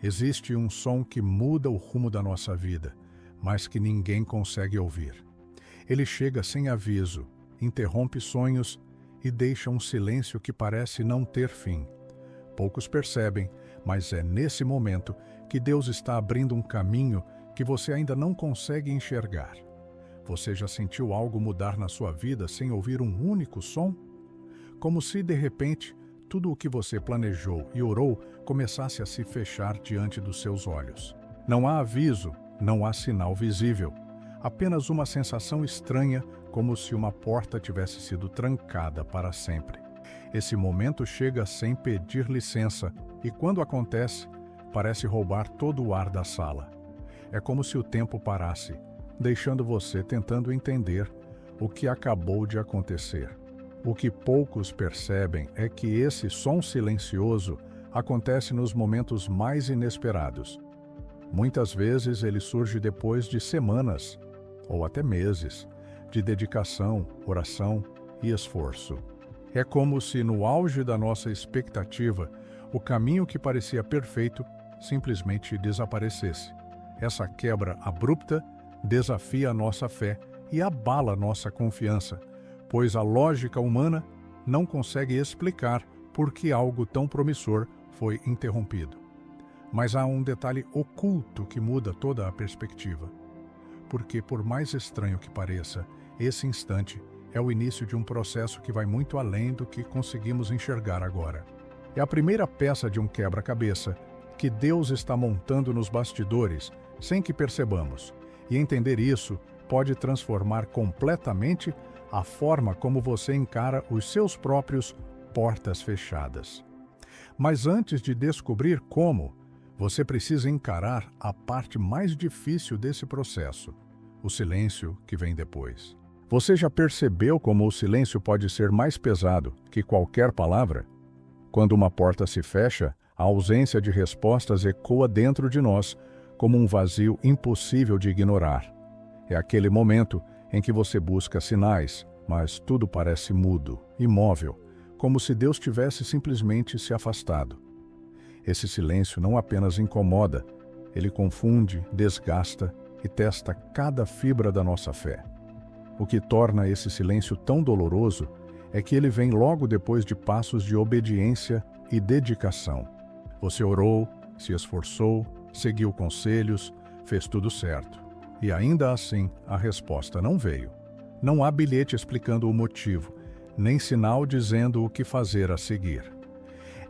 Existe um som que muda o rumo da nossa vida, mas que ninguém consegue ouvir. Ele chega sem aviso, interrompe sonhos e deixa um silêncio que parece não ter fim. Poucos percebem, mas é nesse momento que Deus está abrindo um caminho que você ainda não consegue enxergar. Você já sentiu algo mudar na sua vida sem ouvir um único som? Como se, de repente, tudo o que você planejou e orou começasse a se fechar diante dos seus olhos. Não há aviso, não há sinal visível. Apenas uma sensação estranha, como se uma porta tivesse sido trancada para sempre. Esse momento chega sem pedir licença e, quando acontece, parece roubar todo o ar da sala. É como se o tempo parasse, deixando você tentando entender o que acabou de acontecer. O que poucos percebem é que esse som silencioso acontece nos momentos mais inesperados. Muitas vezes ele surge depois de semanas, ou até meses, de dedicação, oração e esforço. É como se no auge da nossa expectativa, o caminho que parecia perfeito simplesmente desaparecesse. Essa quebra abrupta desafia a nossa fé e abala nossa confiança, pois a lógica humana não consegue explicar por que algo tão promissor foi interrompido. Mas há um detalhe oculto que muda toda a perspectiva. Porque, por mais estranho que pareça, esse instante é o início de um processo que vai muito além do que conseguimos enxergar agora. É a primeira peça de um quebra-cabeça que Deus está montando nos bastidores, sem que percebamos. E entender isso pode transformar completamente a forma como você encara os seus próprios portas fechadas. Mas antes de descobrir como, você precisa encarar a parte mais difícil desse processo, o silêncio que vem depois. Você já percebeu como o silêncio pode ser mais pesado que qualquer palavra? Quando uma porta se fecha, a ausência de respostas ecoa dentro de nós como um vazio impossível de ignorar. É aquele momento em que você busca sinais, mas tudo parece mudo, imóvel, como se Deus tivesse simplesmente se afastado. Esse silêncio não apenas incomoda, ele confunde, desgasta e testa cada fibra da nossa fé. O que torna esse silêncio tão doloroso é que ele vem logo depois de passos de obediência e dedicação. Você orou, se esforçou, seguiu conselhos, fez tudo certo. E ainda assim, a resposta não veio. Não há bilhete explicando o motivo, nem sinal dizendo o que fazer a seguir.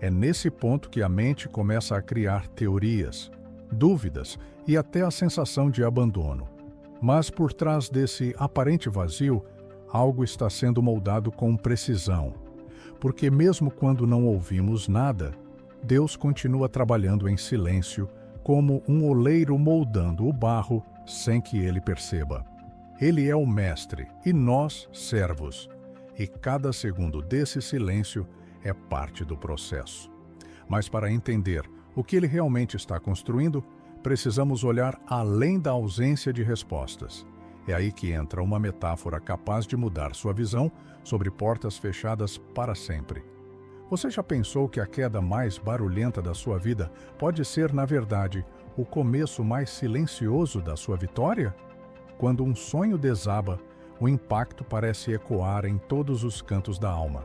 É nesse ponto que a mente começa a criar teorias, dúvidas e até a sensação de abandono. Mas por trás desse aparente vazio, algo está sendo moldado com precisão. Porque mesmo quando não ouvimos nada, Deus continua trabalhando em silêncio, como um oleiro moldando o barro sem que ele perceba. Ele é o mestre e nós, servos. E cada segundo desse silêncio é parte do processo. Mas para entender o que ele realmente está construindo, precisamos olhar além da ausência de respostas. É aí que entra uma metáfora capaz de mudar sua visão sobre portas fechadas para sempre. Você já pensou que a queda mais barulhenta da sua vida pode ser, na verdade, o começo mais silencioso da sua vitória? Quando um sonho desaba, o impacto parece ecoar em todos os cantos da alma.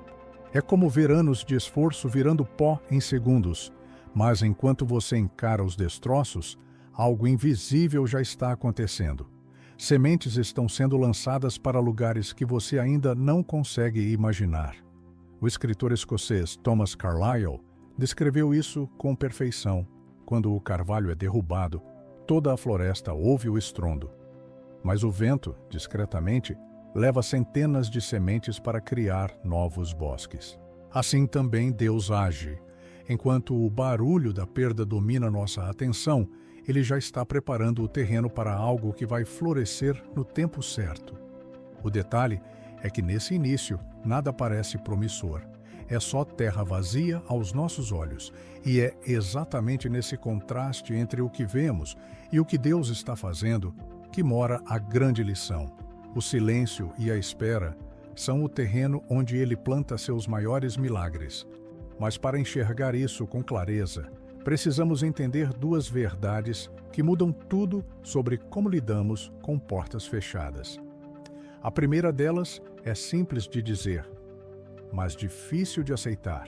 É como ver anos de esforço virando pó em segundos, mas enquanto você encara os destroços, algo invisível já está acontecendo. Sementes estão sendo lançadas para lugares que você ainda não consegue imaginar. O escritor escocês Thomas Carlyle descreveu isso com perfeição. Quando o carvalho é derrubado, toda a floresta ouve o estrondo. Mas o vento, discretamente, leva centenas de sementes para criar novos bosques. Assim também Deus age. Enquanto o barulho da perda domina nossa atenção, Ele já está preparando o terreno para algo que vai florescer no tempo certo. O detalhe é que nesse início nada parece promissor. É só terra vazia aos nossos olhos. E é exatamente nesse contraste entre o que vemos e o que Deus está fazendo que mora a grande lição. O silêncio e a espera são o terreno onde Ele planta seus maiores milagres. Mas para enxergar isso com clareza, precisamos entender duas verdades que mudam tudo sobre como lidamos com portas fechadas. A primeira delas é simples de dizer, mas difícil de aceitar.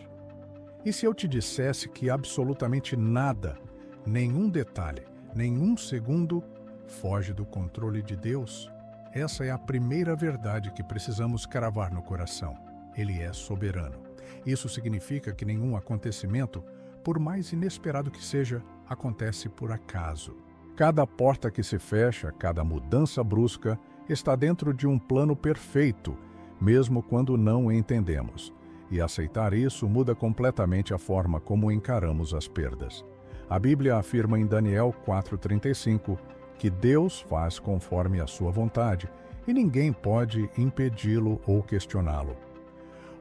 E se eu te dissesse que absolutamente nada, nenhum detalhe, nenhum segundo, foge do controle de Deus? Essa é a primeira verdade que precisamos cravar no coração. Ele é soberano. Isso significa que nenhum acontecimento, por mais inesperado que seja, acontece por acaso. Cada porta que se fecha, cada mudança brusca, está dentro de um plano perfeito, mesmo quando não o entendemos. E aceitar isso muda completamente a forma como encaramos as perdas. A Bíblia afirma em Daniel 4,35 que Deus faz conforme a sua vontade e ninguém pode impedi-lo ou questioná-lo.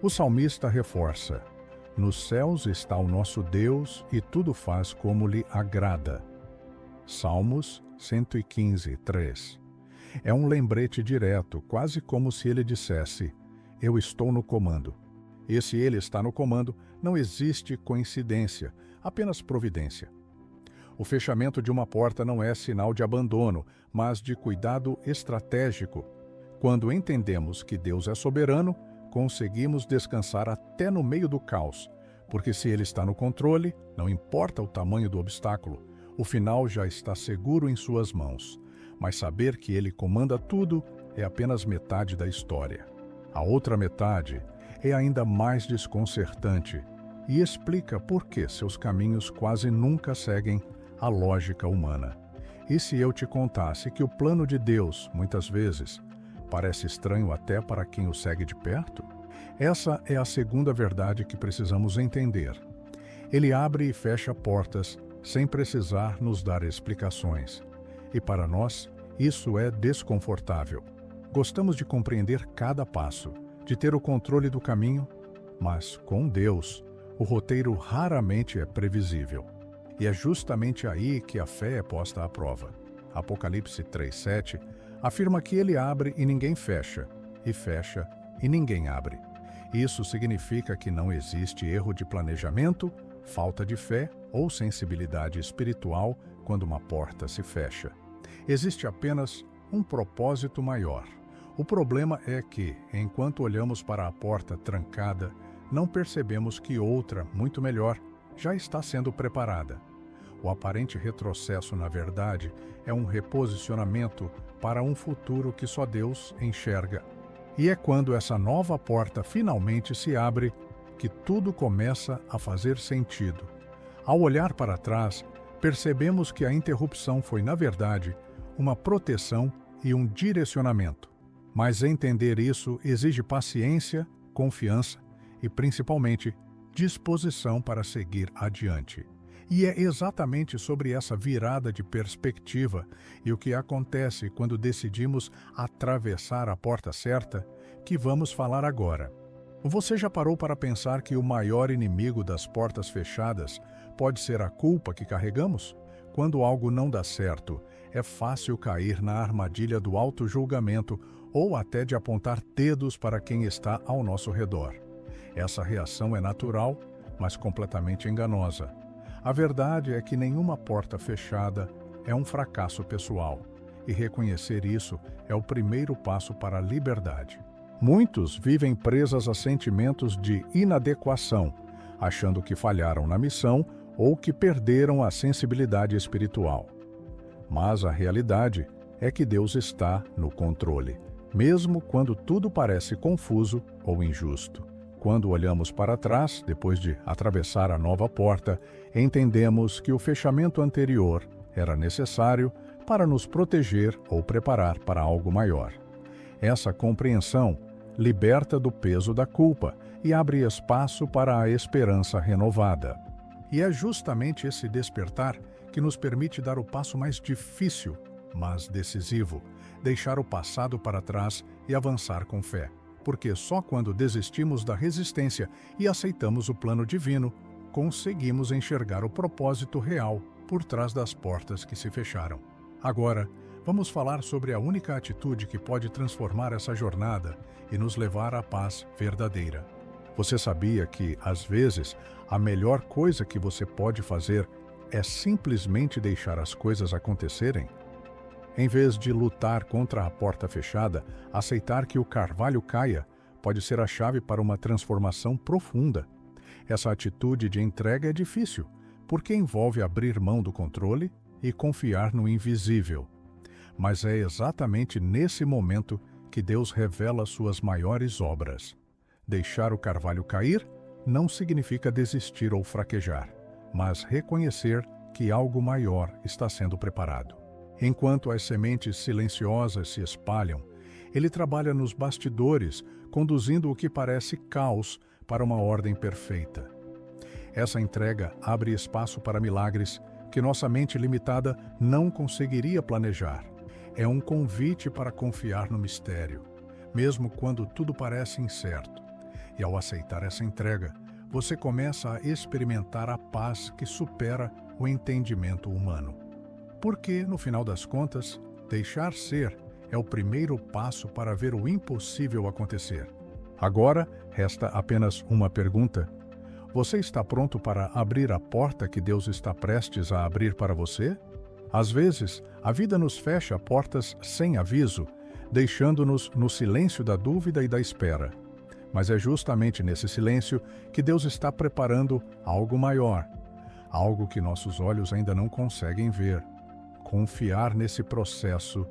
O salmista reforça: nos céus está o nosso Deus e tudo faz como lhe agrada. Salmos 115, 3. É um lembrete direto, quase como se ele dissesse: eu estou no comando. E se ele está no comando, não existe coincidência, apenas providência. O fechamento de uma porta não é sinal de abandono, mas de cuidado estratégico. Quando entendemos que Deus é soberano, conseguimos descansar até no meio do caos, porque se Ele está no controle, não importa o tamanho do obstáculo, o final já está seguro em suas mãos. Mas saber que Ele comanda tudo é apenas metade da história. A outra metade é ainda mais desconcertante e explica por que seus caminhos quase nunca seguem a lógica humana. E se eu te contasse que o plano de Deus, muitas vezes, parece estranho até para quem o segue de perto? Essa é a segunda verdade que precisamos entender. Ele abre e fecha portas sem precisar nos dar explicações. E para nós, isso é desconfortável. Gostamos de compreender cada passo, de ter o controle do caminho, mas com Deus, o roteiro raramente é previsível. E é justamente aí que a fé é posta à prova. Apocalipse 3:7 afirma que ele abre e ninguém fecha, e fecha e ninguém abre. Isso significa que não existe erro de planejamento, falta de fé ou sensibilidade espiritual quando uma porta se fecha. Existe apenas um propósito maior. O problema é que, enquanto olhamos para a porta trancada, não percebemos que outra, muito melhor, já está sendo preparada. O aparente retrocesso, na verdade, é um reposicionamento para um futuro que só Deus enxerga. E é quando essa nova porta finalmente se abre que tudo começa a fazer sentido. Ao olhar para trás, percebemos que a interrupção foi, na verdade, uma proteção e um direcionamento. Mas entender isso exige paciência, confiança e, principalmente, disposição para seguir adiante. E é exatamente sobre essa virada de perspectiva e o que acontece quando decidimos atravessar a porta certa que vamos falar agora. Você já parou para pensar que o maior inimigo das portas fechadas pode ser a culpa que carregamos? Quando algo não dá certo, é fácil cair na armadilha do auto-julgamento ou até de apontar dedos para quem está ao nosso redor. Essa reação é natural, mas completamente enganosa. A verdade é que nenhuma porta fechada é um fracasso pessoal, e reconhecer isso é o primeiro passo para a liberdade. Muitos vivem presas a sentimentos de inadequação, achando que falharam na missão ou que perderam a sensibilidade espiritual. Mas a realidade é que Deus está no controle, mesmo quando tudo parece confuso ou injusto. Quando olhamos para trás, depois de atravessar a nova porta, entendemos que o fechamento anterior era necessário para nos proteger ou preparar para algo maior. Essa compreensão liberta do peso da culpa e abre espaço para a esperança renovada. E é justamente esse despertar que nos permite dar o passo mais difícil, mas decisivo, deixar o passado para trás e avançar com fé. Porque só quando desistimos da resistência e aceitamos o plano divino, conseguimos enxergar o propósito real por trás das portas que se fecharam. Agora, vamos falar sobre a única atitude que pode transformar essa jornada e nos levar à paz verdadeira. Você sabia que, às vezes, a melhor coisa que você pode fazer é simplesmente deixar as coisas acontecerem? Em vez de lutar contra a porta fechada, aceitar que o carvalho caia pode ser a chave para uma transformação profunda. Essa atitude de entrega é difícil, porque envolve abrir mão do controle e confiar no invisível. Mas é exatamente nesse momento que Deus revela suas maiores obras. Deixar o carvalho cair não significa desistir ou fraquejar, mas reconhecer que algo maior está sendo preparado. Enquanto as sementes silenciosas se espalham, ele trabalha nos bastidores, conduzindo o que parece caos para uma ordem perfeita. Essa entrega abre espaço para milagres que nossa mente limitada não conseguiria planejar. É um convite para confiar no mistério, mesmo quando tudo parece incerto. E ao aceitar essa entrega, você começa a experimentar a paz que supera o entendimento humano. Porque, no final das contas, deixar ser é o primeiro passo para ver o impossível acontecer. Agora, resta apenas uma pergunta. Você está pronto para abrir a porta que Deus está prestes a abrir para você? Às vezes, a vida nos fecha portas sem aviso, deixando-nos no silêncio da dúvida e da espera. Mas é justamente nesse silêncio que Deus está preparando algo maior, algo que nossos olhos ainda não conseguem ver. Confiar nesse processo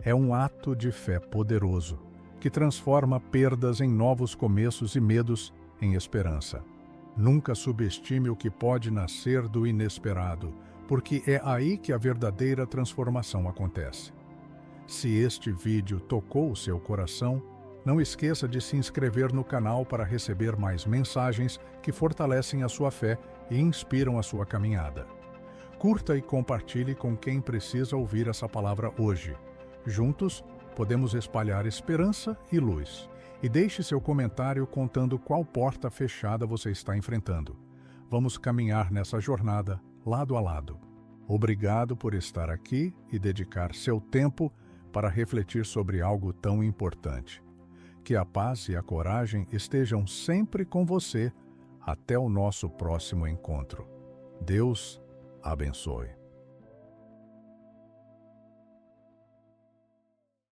é um ato de fé poderoso, que transforma perdas em novos começos e medos em esperança. Nunca subestime o que pode nascer do inesperado, porque é aí que a verdadeira transformação acontece. Se este vídeo tocou o seu coração, não esqueça de se inscrever no canal para receber mais mensagens que fortalecem a sua fé e inspiram a sua caminhada. Curta e compartilhe com quem precisa ouvir essa palavra hoje. Juntos, podemos espalhar esperança e luz. E deixe seu comentário contando qual porta fechada você está enfrentando. Vamos caminhar nessa jornada lado a lado. Obrigado por estar aqui e dedicar seu tempo para refletir sobre algo tão importante. Que a paz e a coragem estejam sempre com você até o nosso próximo encontro. Deus abençoe.